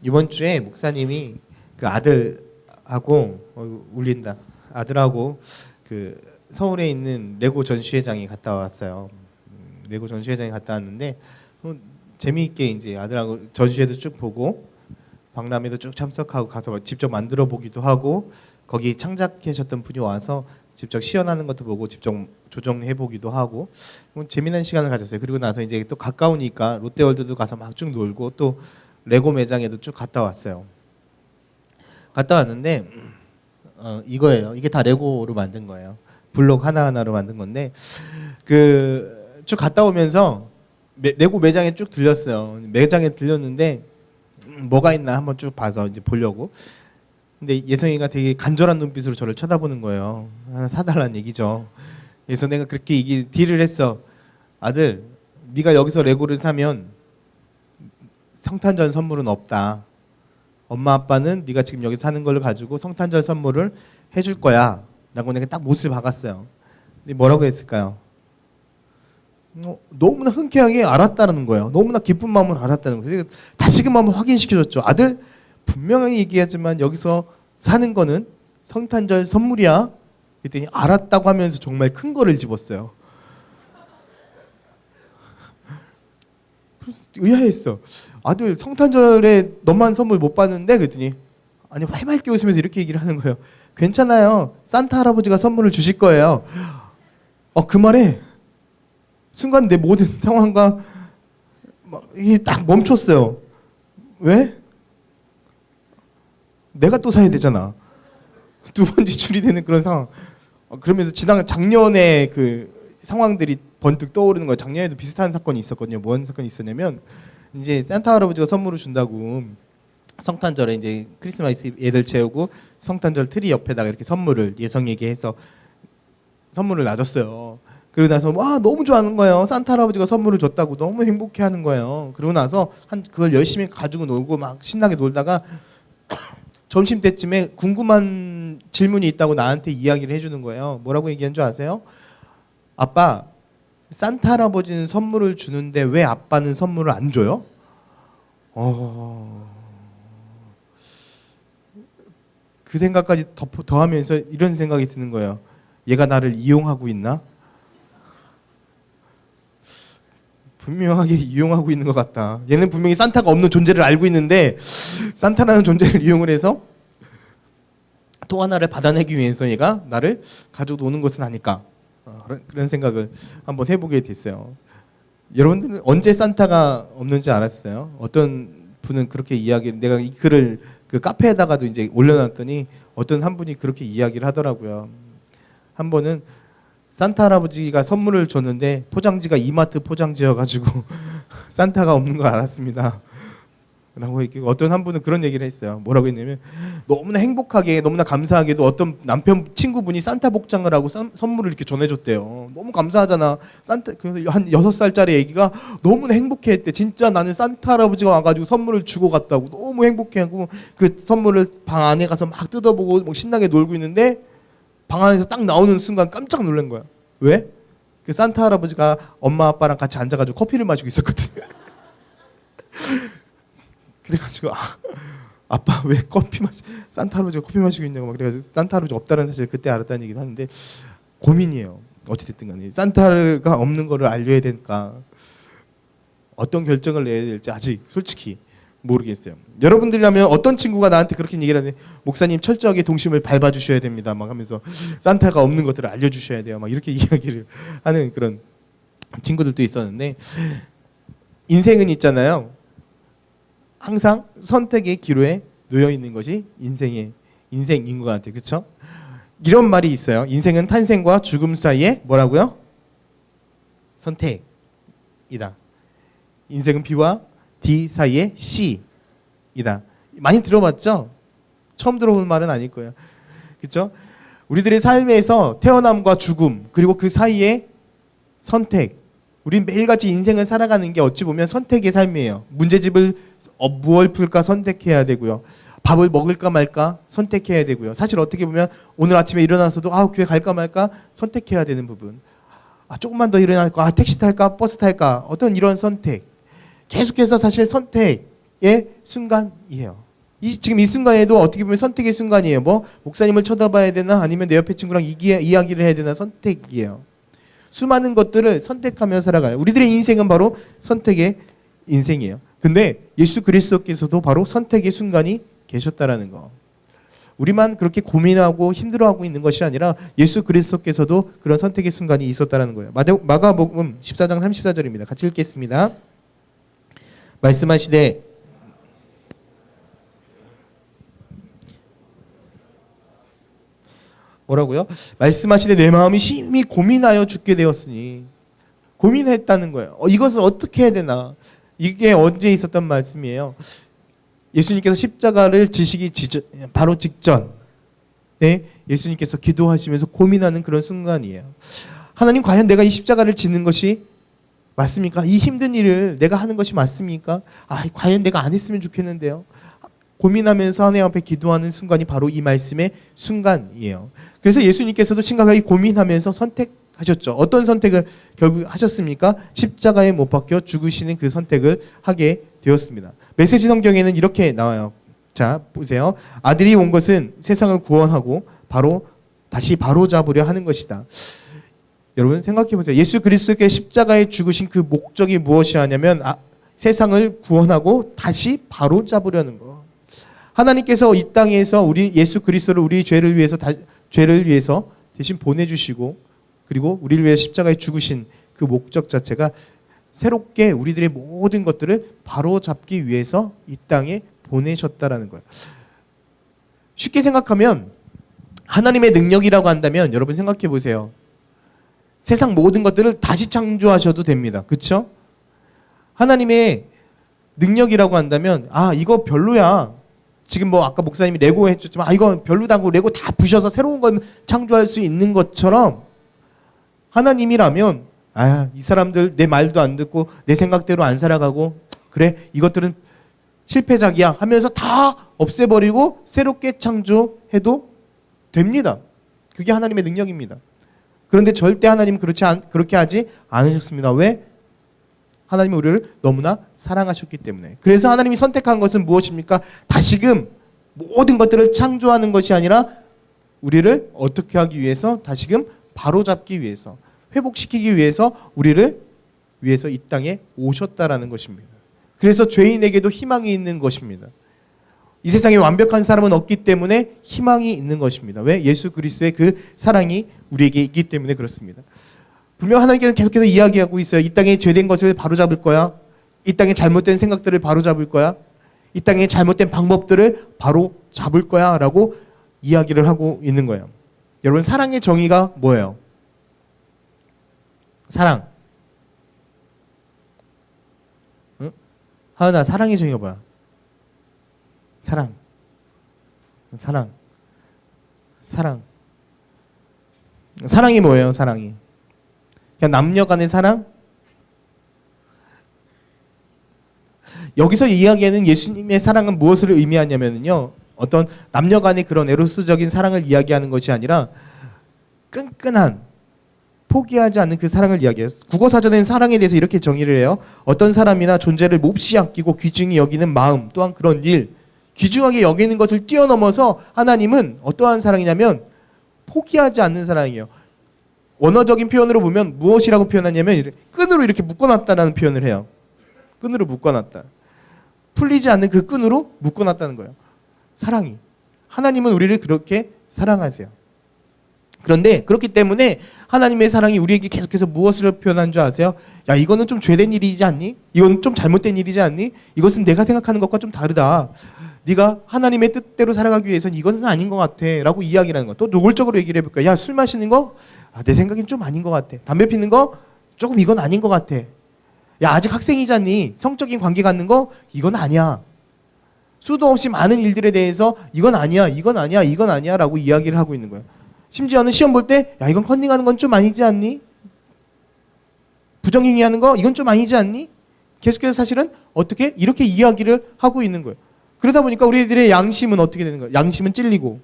이번 주에 목사님이 그 아들하고 울린다. 아들하고 그 서울에 있는 레고 전시회장에 갔다 왔어요. 레고 전시회장에 갔다 왔는데 재미있게 이제 아들하고 전시회도 쭉 보고 박람회도 쭉 참석하고 가서 직접 만들어 보기도 하고 거기 창작하셨던 분이 와서 직접 시연하는 것도 보고 직접 조정해 보기도 하고 재미난 시간을 가졌어요. 그리고 나서 이제 또 가까우니까 롯데월드도 가서 막 쭉 놀고 또 레고 매장에도 쭉 갔다 왔어요. 갔다 왔는데 이거예요. 이게 다 레고로 만든 거예요. 블록 하나하나로 만든 건데 그 쭉 갔다 오면서 레고 매장에 쭉 들렸어요. 매장에 들렸는데 뭐가 있나 한번 쭉 봐서 이제 보려고. 근데 예성이가 되게 간절한 눈빛으로 저를 쳐다보는 거예요. 하나 사달라는 얘기죠. 그래서 내가 그렇게 이게 딜을 했어. 아들, 네가 여기서 레고를 사면 성탄절 선물은 없다. 엄마 아빠는 네가 지금 여기서 사는 걸 가지고 성탄절 선물을 해줄 거야. 라고 내가 딱 못을 박았어요. 근데 뭐라고 했을까요? 너무나 흔쾌하게 알았다는 거예요. 너무나 기쁜 마음으로 알았다는 거예요. 다시금 한번 확인시켜줬죠. 아들, 분명히 얘기하지만 여기서 사는 거는 성탄절 선물이야. 그랬더니 알았다고 하면서 정말 큰 거를 집었어요. 의아했어. 아들, 성탄절에 너만 선물 못 받는데? 그랬더니 아니 활발하게 웃으면서 이렇게 얘기를 하는 거예요. 괜찮아요. 산타 할아버지가 선물을 주실 거예요. 그 말에 순간 내 모든 상황과 막 이게 딱 멈췄어요. 왜? 내가 또 사야 되잖아. 두 번 지출이 되는 그런 상황. 그러면서 지난 작년에 그 상황들이 번뜩 떠오르는 거예요. 작년에도 비슷한 사건이 있었거든요. 뭔 사건이 있었냐면 이제 산타 할아버지가 선물을 준다고 성탄절에 이제 크리스마스 애들 채우고 성탄절 트리 옆에다가 이렇게 선물을 예성에게 해서 선물을 놔줬어요. 그러고 나서 와 너무 좋아하는 거예요. 산타 할아버지가 선물을 줬다고 너무 행복해하는 거예요. 그러고 나서 그걸 열심히 가지고 놀고 막 신나게 놀다가 점심 때쯤에 궁금한 질문이 있다고 나한테 이야기를 해주는 거예요. 뭐라고 얘기한 줄 아세요? 아빠, 산타 할아버지는 선물을 주는데 왜 아빠는 선물을 안 줘요? 그 생각까지 더하면서 이런 생각이 드는 거예요. 얘가 나를 이용하고 있나? 분명하게 이용하고 있는 것 같다. 얘는 분명히 산타가 없는 존재를 알고 있는데 산타라는 존재를 이용을 해서 또 하나를 받아내기 위해서 얘가 나를 가지고 노는 것은 아닐까. 그런 생각을 한번 해보게 됐어요. 여러분들은 언제 산타가 없는지 알았어요? 어떤 분은 그렇게 내가 이 글을 그 카페에다가도 이제 올려놨더니 어떤 한 분이 그렇게 이야기를 하더라고요. 한 번은 산타 할아버지가 선물을 줬는데 포장지가 이마트 포장지여가지고 산타가 없는 걸 알았습니다. 라고 얘기하고 어떤 한 분은 그런 얘기를 했어요. 뭐라고 했냐면 너무나 행복하게 너무나 감사하게도 어떤 남편 친구분이 산타 복장을 하고 선물을 이렇게 전해줬대요. 너무 감사하잖아. 산타 그래서 한 6살짜리 애기가 너무나 행복해했대. 진짜 나는 산타 할아버지가 와가지고 선물을 주고 갔다고 너무 행복해하고 그 선물을 방 안에 가서 막 뜯어보고 막 신나게 놀고 있는데 방 안에서 딱 나오는 순간 깜짝 놀란 거야. 왜? 그 산타 할아버지가 엄마 아빠랑 같이 앉아가지고 커피를 마시고 있었거든. 그래가지고 아빠 왜 산타 할아버지가 커피 마시고 있냐고 막 그래가지고 산타 할아버지 없다는 사실을 그때 알았다는 얘기도 하는데 고민이에요. 어찌됐든 간에 산타가 없는 거를 알려야 되니까 어떤 결정을 내야 될지 아직 솔직히 모르겠어요. 여러분들이라면 어떤 친구가 나한테 그렇게 얘기를 하는데 목사님 철저하게 동심을 밟아주셔야 됩니다 막 하면서 산타가 없는 것들을 알려주셔야 돼요 막 이렇게 이야기를 하는 그런 친구들도 있었는데 인생은 있잖아요. 항상 선택의 기로에 놓여 있는 것이 인생인 것 같아요. 그렇죠? 이런 말이 있어요. 인생은 탄생과 죽음 사이에 뭐라고요? 선택이다. 인생은 B와 D 사이에 C이다. 많이 들어봤죠? 처음 들어본 말은 아닐 거예요. 그렇죠? 우리들의 삶에서 태어남과 죽음 그리고 그 사이에 선택. 우린 매일같이 인생을 살아가는 게 어찌 보면 선택의 삶이에요. 문제집을 무얼 풀까 선택해야 되고요. 밥을 먹을까 말까 선택해야 되고요. 사실 어떻게 보면 오늘 아침에 일어나서도 교회 갈까 말까 선택해야 되는 부분. 조금만 더 일어날까 택시 탈까 버스 탈까 어떤 이런 선택. 계속해서 사실 선택 순간이에요. 지금 이 순간에도 어떻게 보면 선택의 순간이에요. 뭐 목사님을 쳐다봐야 되나 아니면 내 옆에 친구랑 이야기를 해야 되나 선택이에요. 수많은 것들을 선택하며 살아가요. 우리들의 인생은 바로 선택의 인생이에요. 근데 예수 그리스도께서도 바로 선택의 순간이 계셨다라는 거. 우리만 그렇게 고민하고 힘들어하고 있는 것이 아니라 예수 그리스도께서도 그런 선택의 순간이 있었다라는 거예요. 마가복음 14장 34절입니다. 같이 읽겠습니다. 말씀하시되 뭐라고요? 말씀하시되 내 마음이 심히 고민하여 죽게 되었으니 고민했다는 거예요. 이것을 어떻게 해야 되나? 이게 언제 있었던 말씀이에요? 예수님께서 십자가를 지시기 바로 직전에 예수님께서 기도하시면서 고민하는 그런 순간이에요. 하나님 과연 내가 이 십자가를 지는 것이 맞습니까? 이 힘든 일을 내가 하는 것이 맞습니까? 과연 내가 안 했으면 좋겠는데요. 고민하면서 하나님 앞에 기도하는 순간이 바로 이 말씀의 순간이에요. 그래서 예수님께서도 심각하게 고민하면서 선택하셨죠. 어떤 선택을 결국 하셨습니까? 십자가에 못 박혀 죽으시는 그 선택을 하게 되었습니다. 메시지 성경에는 이렇게 나와요. 자, 보세요. 아들이 온 것은 세상을 구원하고 다시 바로잡으려 하는 것이다. 여러분 생각해 보세요. 예수 그리스도께 십자가에 죽으신 그 목적이 무엇이냐면 세상을 구원하고 다시 바로잡으려는 거. 하나님께서 이 땅에서 예수 그리스도를 우리 죄를 위해서 대신 보내주시고 그리고 우리를 위해 십자가에 죽으신 그 목적 자체가 새롭게 우리들의 모든 것들을 바로잡기 위해서 이 땅에 보내셨다라는 거예요. 쉽게 생각하면 하나님의 능력이라고 한다면 여러분 생각해 보세요. 세상 모든 것들을 다시 창조하셔도 됩니다. 그렇죠? 하나님의 능력이라고 한다면 이거 별로야. 지금 뭐 아까 목사님이 레고 해줬지만 이거 별로다고 레고 다 부셔서 새로운 걸 창조할 수 있는 것처럼 하나님이라면 이 사람들 내 말도 안 듣고 내 생각대로 안 살아가고 그래 이것들은 실패작이야 하면서 다 없애버리고 새롭게 창조해도 됩니다. 그게 하나님의 능력입니다. 그런데 절대 하나님은 그렇게 하지 않으셨습니다. 왜? 하나님은 우리를 너무나 사랑하셨기 때문에. 그래서 하나님이 선택한 것은 무엇입니까? 다시금 모든 것들을 창조하는 것이 아니라 우리를 어떻게 하기 위해서 다시금 바로잡기 위해서 회복시키기 위해서 우리를 위해서 이 땅에 오셨다라는 것입니다. 그래서 죄인에게도 희망이 있는 것입니다. 이 세상에 완벽한 사람은 없기 때문에 희망이 있는 것입니다. 왜? 예수 그리스도의 그 사랑이 우리에게 있기 때문에 그렇습니다. 분명 하나님께서 계속해서 이야기하고 있어요. 이 땅에 죄된 것을 바로잡을 거야. 이 땅에 잘못된 생각들을 바로잡을 거야. 이 땅에 잘못된 방법들을 바로잡을 거야 라고 이야기를 하고 있는 거예요. 여러분 사랑의 정의가 뭐예요? 사랑. 응? 하은아 사랑의 정의가 뭐야? 사랑. 사랑이 뭐예요? 사랑이. 그냥 남녀 간의 사랑? 여기서 이야기하는 예수님의 사랑은 무엇을 의미하냐면요. 어떤 남녀 간의 그런 에로스적인 사랑을 이야기하는 것이 아니라 끈끈한 포기하지 않는 그 사랑을 이야기해요. 국어사전에는 사랑에 대해서 이렇게 정의를 해요. 어떤 사람이나 존재를 몹시 아끼고 귀중히 여기는 마음 또한 그런 일 귀중하게 여기는 것을 뛰어넘어서 하나님은 어떠한 사랑이냐면 포기하지 않는 사랑이에요. 원어적인 표현으로 보면 무엇이라고 표현하냐면 끈으로 이렇게 묶어놨다라는 표현을 해요. 끈으로 묶어놨다. 풀리지 않는 그 끈으로 묶어놨다는 거예요. 사랑이. 하나님은 우리를 그렇게 사랑하세요. 그런데 그렇기 때문에 하나님의 사랑이 우리에게 계속해서 무엇을 표현한 줄 아세요? 야 이거는 좀 죄된 일이지 않니? 이건 좀 잘못된 일이지 않니? 이것은 내가 생각하는 것과 좀 다르다. 네가 하나님의 뜻대로 살아가기 위해서는 이것은 아닌 것 같아 라고 이야기를 하는 거. 또 노골적으로 얘기를 해볼까? 야 술 마시는 거? 내 생각엔 좀 아닌 것 같아. 담배 피는 거? 조금 이건 아닌 것 같아. 야 아직 학생이잖니. 성적인 관계 갖는 거? 이건 아니야. 수도 없이 많은 일들에 대해서 이건 아니야 라고 이야기를 하고 있는 거예요. 심지어는 시험 볼 때 야 이건 컨닝하는 건 좀 아니지 않니? 부정행위하는 거? 이건 좀 아니지 않니? 계속해서 사실은 어떻게 이렇게 이야기를 하고 있는 거예요. 그러다 보니까 우리들의 양심은 어떻게 되는 거예요? 양심은 찔리고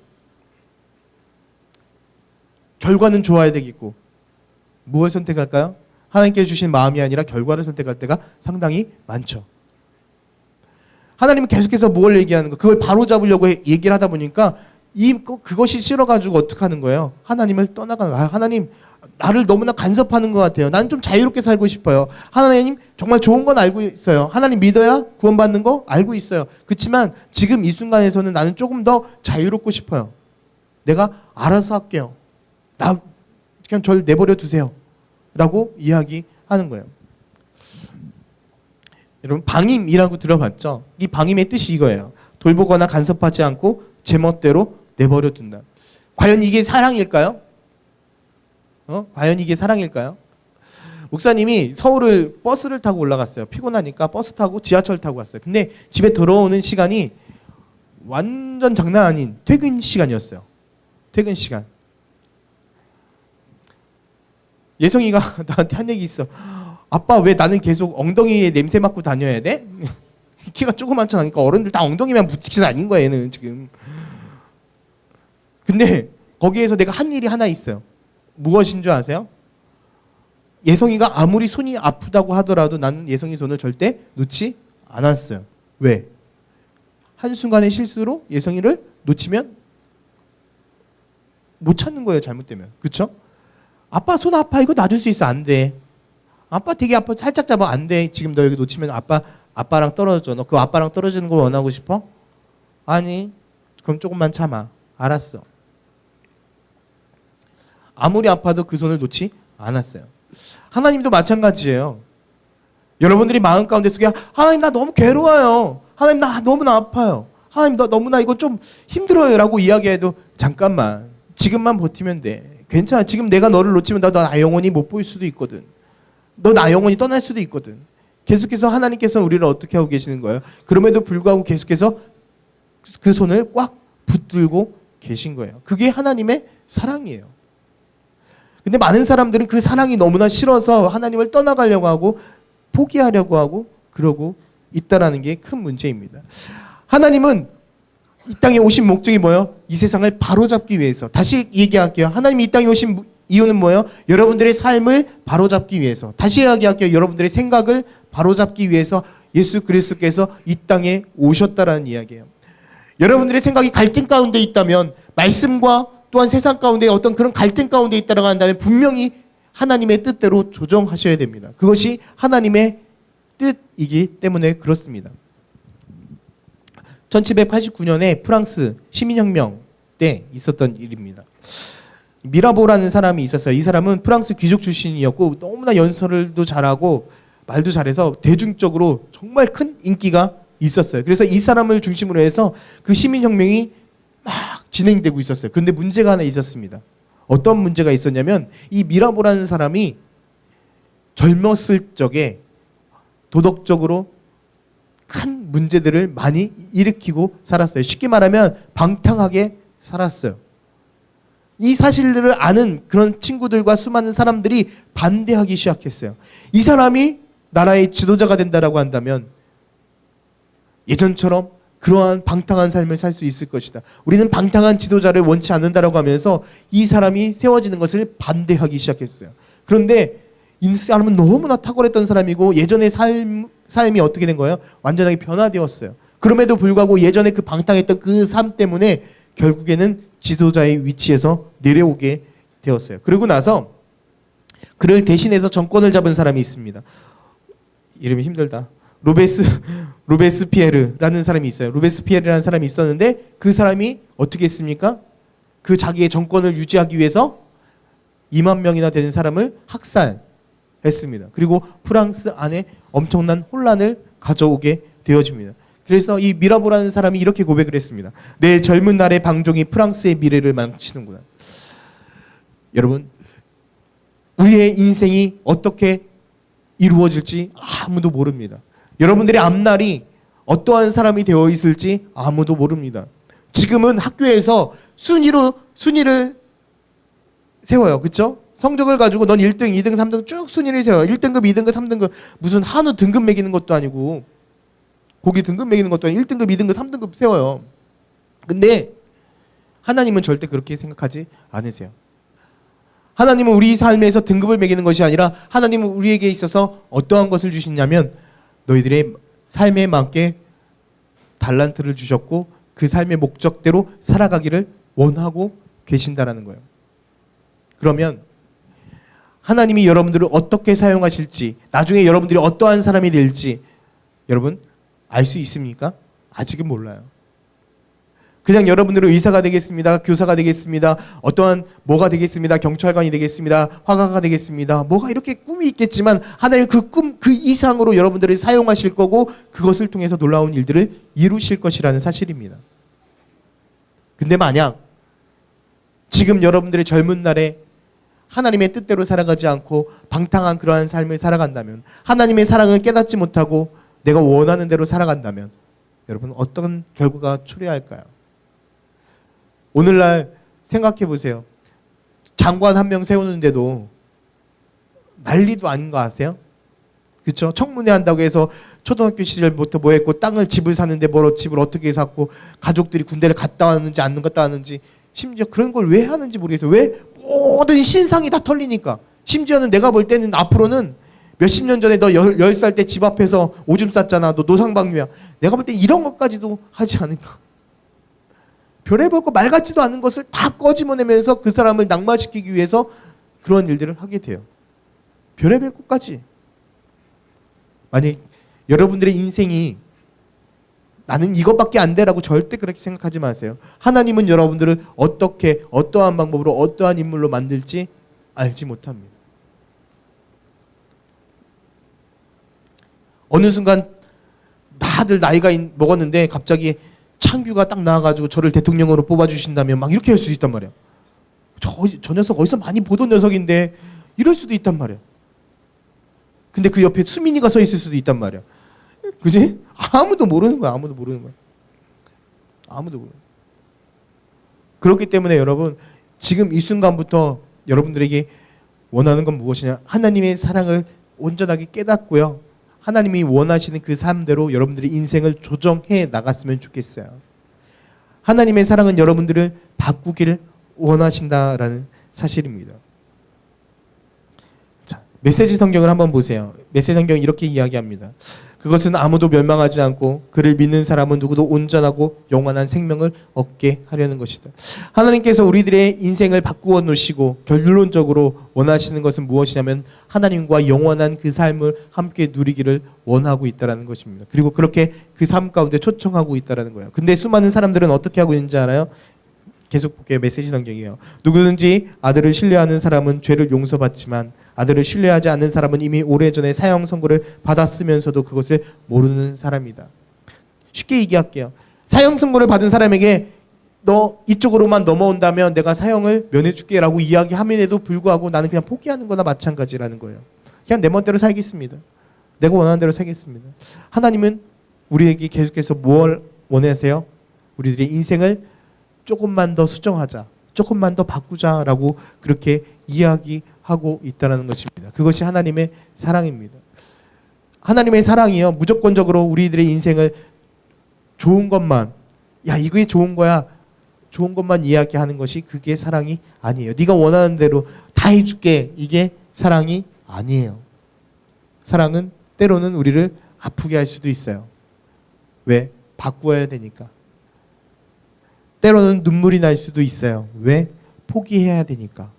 결과는 좋아야 되겠고 무엇을 선택할까요? 하나님께 주신 마음이 아니라 결과를 선택할 때가 상당히 많죠. 하나님은 계속해서 뭘 얘기하는 거? 그걸 바로 잡으려고 얘기를 하다 보니까 그것이 싫어가지고 어떻게 하는 거예요? 하나님을 떠나가는 거예요. 하나님, 나를 너무나 간섭하는 것 같아요. 나는 좀 자유롭게 살고 싶어요. 하나님, 정말 좋은 건 알고 있어요. 하나님 믿어야 구원받는 거 알고 있어요. 그렇지만 지금 이 순간에서는 나는 조금 더 자유롭고 싶어요. 내가 알아서 할게요. 그냥 절 내버려 두세요. 라고 이야기하는 거예요. 여러분, 방임이라고 들어봤죠? 이 방임의 뜻이 이거예요. 돌보거나 간섭하지 않고 제멋대로 내버려 둔다. 과연 이게 사랑일까요? 과연 이게 사랑일까요? 목사님이 서울을 버스를 타고 올라갔어요. 피곤하니까 버스 타고 지하철 타고 갔어요. 근데 집에 들어오는 시간이 완전 장난 아닌 퇴근 시간이었어요. 퇴근 시간. 예성이가 나한테 한 얘기 있어. 아빠, 왜 나는 계속 엉덩이에 냄새 맡고 다녀야 돼? 키가 조그맣잖아. 그러니까 어른들 다 엉덩이만 붙이지 않은 거야, 얘는 지금. 근데 거기에서 내가 한 일이 하나 있어요. 무엇인 줄 아세요? 예성이가 아무리 손이 아프다고 하더라도 나는 예성이 손을 절대 놓지 않았어요. 왜? 한순간의 실수로 예성이를 놓치면 못 찾는 거예요, 잘못되면. 그쵸? 아빠 손 아파, 이거 놔줄 수 있어. 안 돼. 아빠 되게 아파, 살짝 잡아. 안 돼. 지금 너 여기 놓치면 아빠랑 떨어져. 너 그 아빠랑 떨어지는 걸 원하고 싶어? 아니, 그럼 조금만 참아. 알았어. 아무리 아파도 그 손을 놓지 않았어요. 하나님도 마찬가지예요. 여러분들이 마음 가운데 속에 하나님, 나 너무 괴로워요. 하나님, 나 너무나 아파요. 하나님, 나 너무나 이거 좀 힘들어요. 라고 이야기해도 잠깐만, 지금만 버티면 돼. 괜찮아. 지금 내가 너를 놓치면 나 영원히 못 볼 수도 있거든. 너 나 영원히 떠날 수도 있거든. 계속해서 하나님께서 우리를 어떻게 하고 계시는 거예요? 그럼에도 불구하고 계속해서 그 손을 꽉 붙들고 계신 거예요. 그게 하나님의 사랑이에요. 근데 많은 사람들은 그 사랑이 너무나 싫어서 하나님을 떠나가려고 하고 포기하려고 하고 그러고 있다라는 게 큰 문제입니다. 하나님은 이 땅에 오신 목적이 뭐예요? 이 세상을 바로잡기 위해서. 다시 얘기할게요. 하나님이 이 땅에 오신 이유는 뭐예요? 여러분들의 삶을 바로잡기 위해서. 다시 이야기할게요. 여러분들의 생각을 바로잡기 위해서 예수 그리스도께서 이 땅에 오셨다라는 이야기예요. 여러분들의 생각이 갈등 가운데 있다면, 말씀과 또한 세상 가운데 어떤 그런 갈등 가운데 있다라고 한다면 분명히 하나님의 뜻대로 조정하셔야 됩니다. 그것이 하나님의 뜻이기 때문에 그렇습니다. 1789년에 프랑스 시민혁명 때 있었던 일입니다. 미라보라는 사람이 있었어요. 이 사람은 프랑스 귀족 출신이었고 너무나 연설도 잘하고 말도 잘해서 대중적으로 정말 큰 인기가 있었어요. 그래서 이 사람을 중심으로 해서 그 시민혁명이 막 진행되고 있었어요. 그런데 문제가 하나 있었습니다. 어떤 문제가 있었냐면 이 미라보라는 사람이 젊었을 적에 도덕적으로 큰 문제들을 많이 일으키고 살았어요. 쉽게 말하면 방탕하게 살았어요. 이 사실들을 아는 그런 친구들과 수많은 사람들이 반대하기 시작했어요. 이 사람이 나라의 지도자가 된다라고 한다면 예전처럼 그러한 방탕한 삶을 살 수 있을 것이다. 우리는 방탕한 지도자를 원치 않는다라고 하면서 이 사람이 세워지는 것을 반대하기 시작했어요. 그런데 이 사람은 너무나 탁월했던 사람이고 예전의 삶이 어떻게 된 거예요? 완전하게 변화되었어요. 그럼에도 불구하고 예전에 그 방탕했던 그 삶 때문에 결국에는 지도자의 위치에서 내려오게 되었어요. 그러고 나서 그를 대신해서 정권을 잡은 사람이 있습니다. 이름이 힘들다. 로베스피에르라는 사람이 있어요. 로베스피에르라는 사람이 있었는데 그 사람이 어떻게 했습니까? 그 자기의 정권을 유지하기 위해서 2만 명이나 되는 사람을 학살했습니다. 그리고 프랑스 안에 엄청난 혼란을 가져오게 되어집니다. 그래서 이 미라보라는 사람이 이렇게 고백을 했습니다. 내 젊은 날의 방종이 프랑스의 미래를 망치는구나. 여러분, 우리의 인생이 어떻게 이루어질지 아무도 모릅니다. 여러분들의 앞날이 어떠한 사람이 되어 있을지 아무도 모릅니다. 지금은 학교에서 순위를 세워요. 그렇죠? 성적을 가지고 넌 1등, 2등, 3등 쭉 순위를 세워요. 1등급, 2등급, 3등급. 무슨 한우 등급 매기는 것도 아니고 고기 등급 매기는 것도 아니고 1등급, 2등급, 3등급 세워요. 근데 하나님은 절대 그렇게 생각하지 않으세요. 하나님은 우리 삶에서 등급을 매기는 것이 아니라 하나님은 우리에게 있어서 어떠한 것을 주시냐면 너희들의 삶에 맞게 달란트를 주셨고 그 삶의 목적대로 살아가기를 원하고 계신다라는 거예요. 그러면 하나님이 여러분들을 어떻게 사용하실지, 나중에 여러분들이 어떠한 사람이 될지 여러분 알 수 있습니까? 아직은 몰라요. 그냥 여러분들은 의사가 되겠습니다, 교사가 되겠습니다, 어떠한 뭐가 되겠습니다, 경찰관이 되겠습니다, 화가가 되겠습니다, 뭐가 이렇게 꿈이 있겠지만 하나님 그 꿈, 그 이상으로 여러분들을 사용하실 거고 그것을 통해서 놀라운 일들을 이루실 것이라는 사실입니다. 근데 만약 지금 여러분들의 젊은 날에 하나님의 뜻대로 살아가지 않고 방탕한 그러한 삶을 살아간다면, 하나님의 사랑을 깨닫지 못하고 내가 원하는 대로 살아간다면 여러분 어떤 결과가 초래할까요? 오늘날 생각해 보세요. 장관 한 명 세우는데도 난리도 아닌 거 아세요? 그렇죠? 청문회 한다고 해서 초등학교 시절부터 뭐 했고, 집을 사는데 집을 어떻게 샀고, 가족들이 군대를 갔다 왔는지 안 갔다 왔는지, 심지어 그런 걸 왜 하는지 모르겠어요. 왜? 모든 신상이 다 털리니까. 심지어는 내가 볼 때는 앞으로는 몇십 년 전에 너 10살 때 집 앞에서 오줌 쌌잖아, 너 노상방뇨야, 내가 볼 때 이런 것까지도 하지 않을까. 별의별 거 말 같지도 않은 것을 다 꺼집어내면서 그 사람을 낙마시키기 위해서 그런 일들을 하게 돼요. 별의별 것까지. 만약 여러분들의 인생이 나는 이것밖에 안 돼라고 절대 그렇게 생각하지 마세요. 하나님은 여러분들을 어떻게, 어떠한 방법으로, 어떠한 인물로 만들지 알지 못합니다. 어느 순간 다들 나이가 먹었는데 갑자기 창규가 딱 나와가지고 저를 대통령으로 뽑아주신다면 막 이렇게 할 수 있단 말이야. 저 녀석 어디서 많이 보던 녀석인데 이럴 수도 있단 말이야. 근데 그 옆에 수민이가 서 있을 수도 있단 말이야. 그지? 아무도 모르는 거야. 아무도 모르는 거야. 아무도 모르는 거야. 그렇기 때문에 여러분, 지금 이 순간부터 여러분들에게 원하는 건 무엇이냐? 하나님의 사랑을 온전하게 깨닫고요, 하나님이 원하시는 그 삶대로 여러분들의 인생을 조정해 나갔으면 좋겠어요. 하나님의 사랑은 여러분들을 바꾸기를 원하신다라는 사실입니다. 자, 메시지 성경을 한번 보세요. 메시지 성경은 이렇게 이야기합니다. 그것은 아무도 멸망하지 않고 그를 믿는 사람은 누구도 온전하고 영원한 생명을 얻게 하려는 것이다. 하나님께서 우리들의 인생을 바꾸어 놓으시고 결론적으로 원하시는 것은 무엇이냐면 하나님과 영원한 그 삶을 함께 누리기를 원하고 있다는 것입니다. 그리고 그렇게 그 삶 가운데 초청하고 있다는 거예요. 근데 수많은 사람들은 어떻게 하고 있는지 알아요? 계속 볼게요. 메시지 성경이에요. 누구든지 아들을 신뢰하는 사람은 죄를 용서받지만 아들을 신뢰하지 않는 사람은 이미 오래전에 사형 선고를 받았으면서도 그것을 모르는 사람이다. 쉽게 얘기할게요. 사형 선고를 받은 사람에게 너 이쪽으로만 넘어온다면 내가 사형을 면해줄게 라고 이야기함에도 불구하고 나는 그냥 포기하는 거나 마찬가지라는 거예요. 그냥 내 멋대로 살겠습니다. 내가 원하는 대로 살겠습니다. 하나님은 우리에게 계속해서 뭘 원하세요? 우리들의 인생을 조금만 더 수정하자, 조금만 더 바꾸자라고 그렇게 이야기하고 있다는 것입니다. 그것이 하나님의 사랑입니다. 하나님의 사랑이요, 무조건적으로 우리들의 인생을 좋은 것만, 야 이게 좋은 거야, 좋은 것만 이야기하는 것이 그게 사랑이 아니에요. 네가 원하는 대로 다 해줄게, 이게 사랑이 아니에요. 사랑은 때로는 우리를 아프게 할 수도 있어요. 왜? 바꾸어야 되니까. 때로는 눈물이 날 수도 있어요. 왜? 포기해야 되니까.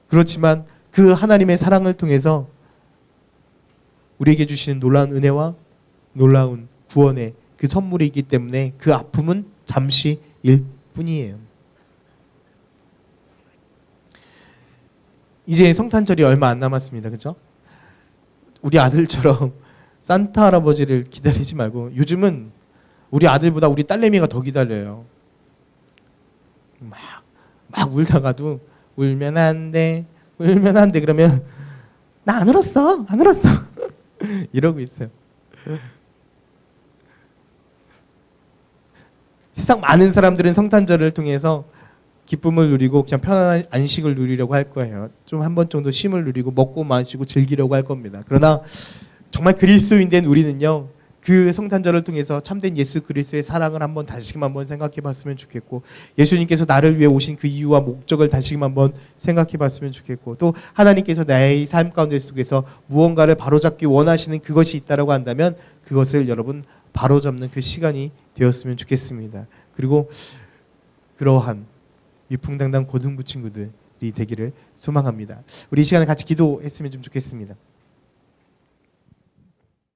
그렇지만 그 하나님의 사랑을 통해서 우리에게 주시는 놀라운 은혜와 놀라운 구원의 그 선물이 있기 때문에 그 아픔은 잠시일 뿐이에요. 이제 성탄절이 얼마 안 남았습니다. 그렇죠? 우리 아들처럼 산타 할아버지를 기다리지 말고, 요즘은 우리 아들보다 우리 딸내미가 더 기다려요. 막 울다가도 울면 안 돼, 울면 안 돼 그러면 나 안 울었어, 안 울었어 이러고 있어요. 세상 많은 사람들은 성탄절을 통해서 기쁨을 누리고 그냥 편안한 안식을 누리려고 할 거예요. 좀 한 번 정도 쉼을 누리고 먹고 마시고 즐기려고 할 겁니다. 그러나 정말 그리스도인 된 우리는요, 그 성탄절을 통해서 참된 예수 그리스도의 사랑을 한번 다시금 한번 생각해 봤으면 좋겠고, 예수님께서 나를 위해 오신 그 이유와 목적을 다시금 한번 생각해 봤으면 좋겠고, 또 하나님께서 나의 삶 가운데 속에서 무언가를 바로잡기 원하시는 그것이 있다라고 한다면 그것을 여러분 바로잡는 그 시간이 되었으면 좋겠습니다. 그리고 그러한 위풍당당 고등부 친구들이 되기를 소망합니다. 우리 이 시간에 같이 기도했으면 좀 좋겠습니다.